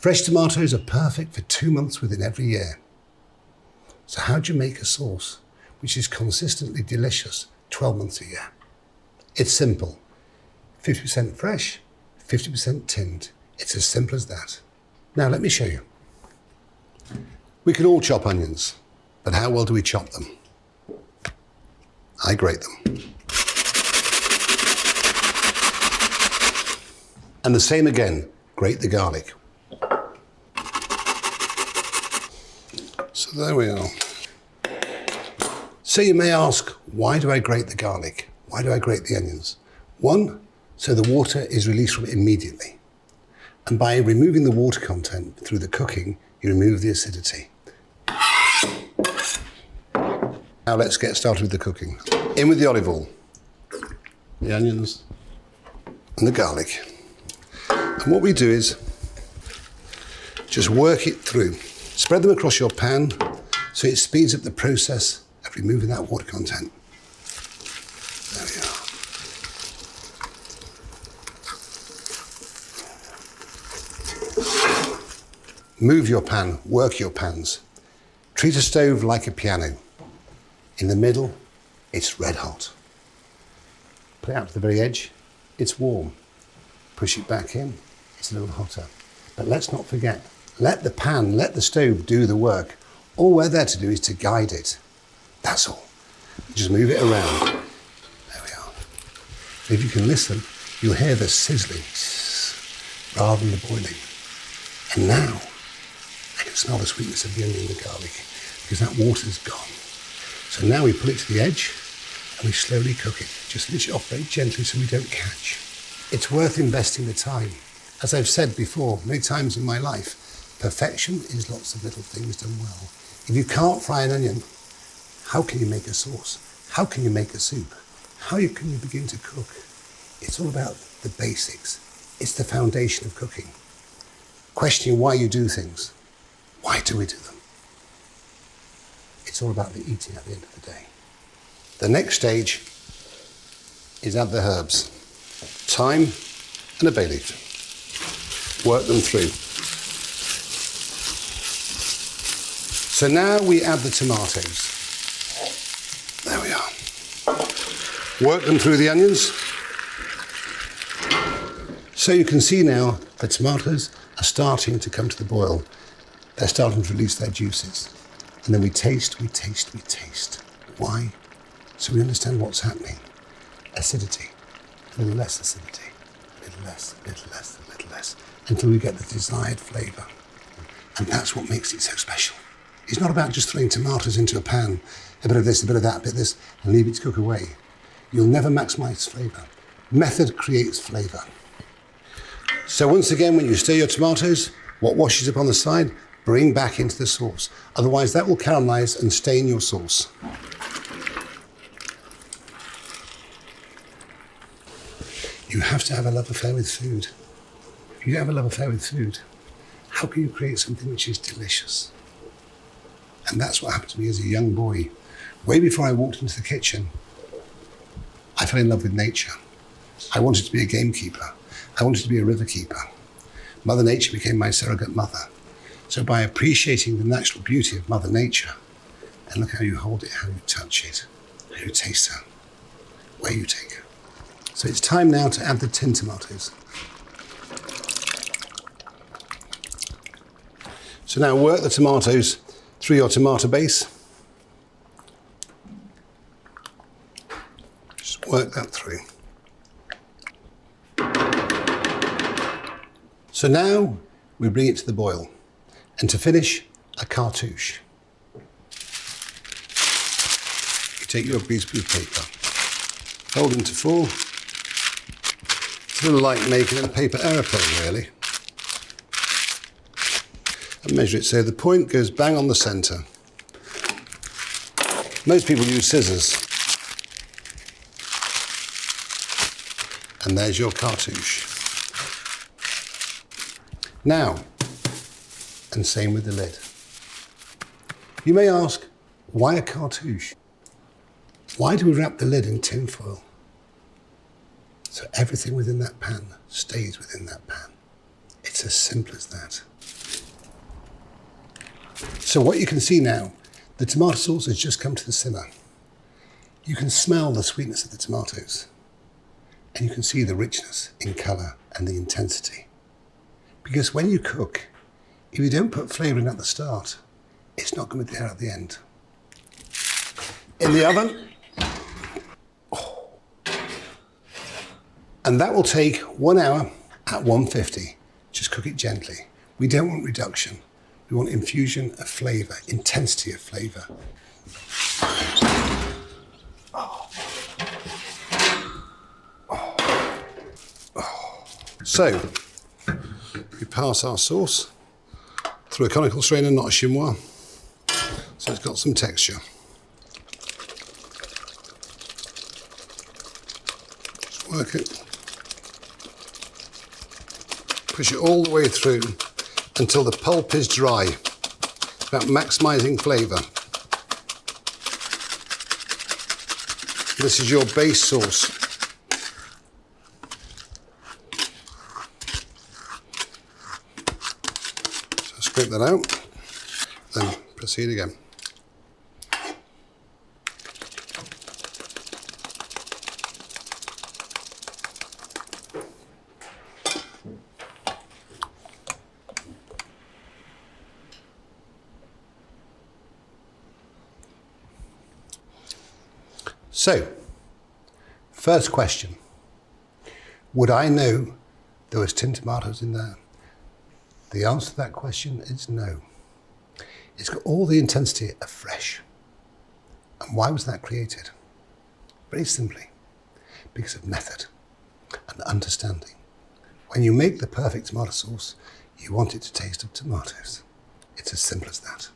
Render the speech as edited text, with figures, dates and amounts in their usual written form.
Fresh tomatoes are perfect for 2 months within every year. So how do you make a sauce which is consistently delicious 12 months a year? It's simple. 50% fresh, 50% tinned. It's as simple as that. Now let me show you. We can all chop onions, but how well do we chop them? I grate them. And the same again, grate the garlic. So there we are. So you may ask, why do I grate the garlic? Why do I grate the onions? One, so the water is released from it immediately. And by removing the water content through the cooking, you remove the acidity. Now let's get started with the cooking. In with the olive oil, the onions, and the garlic. And what we do is just work it through. Spread them across your pan so it speeds up the process of removing that water content. There we are. Move your pan, work your pans. Treat a stove like a piano. In the middle, it's red hot. Put it out to the very edge, it's warm. Push it back in, it's a little hotter. But let's not forget, let the pan, let the stove do the work. All we're there to do is to guide it. That's all. Just move it around. There we are. If you can listen, you'll hear the sizzling rather than the boiling. And now, I can smell the sweetness of the onion and the garlic because that water's gone. So now we pull it to the edge and we slowly cook it. Just finish it off very gently so we don't catch. It's worth investing the time. As I've said before, many times in my life, perfection is lots of little things done well. If you can't fry an onion, how can you make a sauce? How can you make a soup? How can you begin to cook? It's all about the basics. It's the foundation of cooking. Questioning why you do things. Why do we do them? It's all about the eating at the end of the day. The next stage is add the herbs. Thyme and a bay leaf. Work them through. So now we add the tomatoes. There we are. Work them through the onions. So you can see now the tomatoes are starting to come to the boil. They're starting to release their juices. And then we taste, we taste, we taste. Why? So we understand what's happening. Acidity, a little less acidity, a little less, a little less, a little less, until we get the desired flavour. And that's what makes it so special. It's not about just throwing tomatoes into a pan, a bit of this, a bit of that, a bit of this, and leave it to cook away. You'll never maximise flavour. Method creates flavour. So once again, when you stir your tomatoes, what washes up on the side, bring back into the sauce. Otherwise that will caramelise and stain your sauce. You have to have a love affair with food. If you don't have a love affair with food, how can you create something which is delicious? And that's what happened to me as a young boy. Way before I walked into the kitchen, I fell in love with nature. I wanted to be a gamekeeper. I wanted to be a river keeper. Mother Nature became my surrogate mother. So by appreciating the natural beauty of Mother Nature, and look how you hold it, how you touch it, how you taste her, where you take her. So it's time now to add the tinned tomatoes. So now work the tomatoes through your tomato base. Just work that through. So now we bring it to the boil. And to finish, a cartouche. You take your piece of paper, fold into four. It's a little like making a paper aeroplane, really. And measure it so the point goes bang on the centre. Most people use scissors. And there's your cartouche. Now, and same with the lid. You may ask, why a cartouche? Why do we wrap the lid in tin foil? So everything within that pan stays within that pan. It's as simple as that. So what you can see now, the tomato sauce has just come to the simmer. You can smell the sweetness of the tomatoes, and you can see the richness in colour and the intensity. Because when you cook, if you don't put flavour in at the start, it's not going to be there at the end. In the oven, and that will take 1 hour at 150. Just cook it gently. We don't want reduction. We want infusion of flavour, intensity of flavour. So, we pass our sauce through a conical strainer, not a chinois, so it's got some texture. Just work it. Push it all the way through until the pulp is dry. It's about maximising flavour. This is your base sauce. So scrape that out, then proceed again. So, first question, would I know there was tinned tomatoes in there? The answer to that question is no. It's got all the intensity of fresh. And why was that created? Very simply, because of method and understanding. When you make the perfect tomato sauce, you want it to taste of tomatoes. It's as simple as that.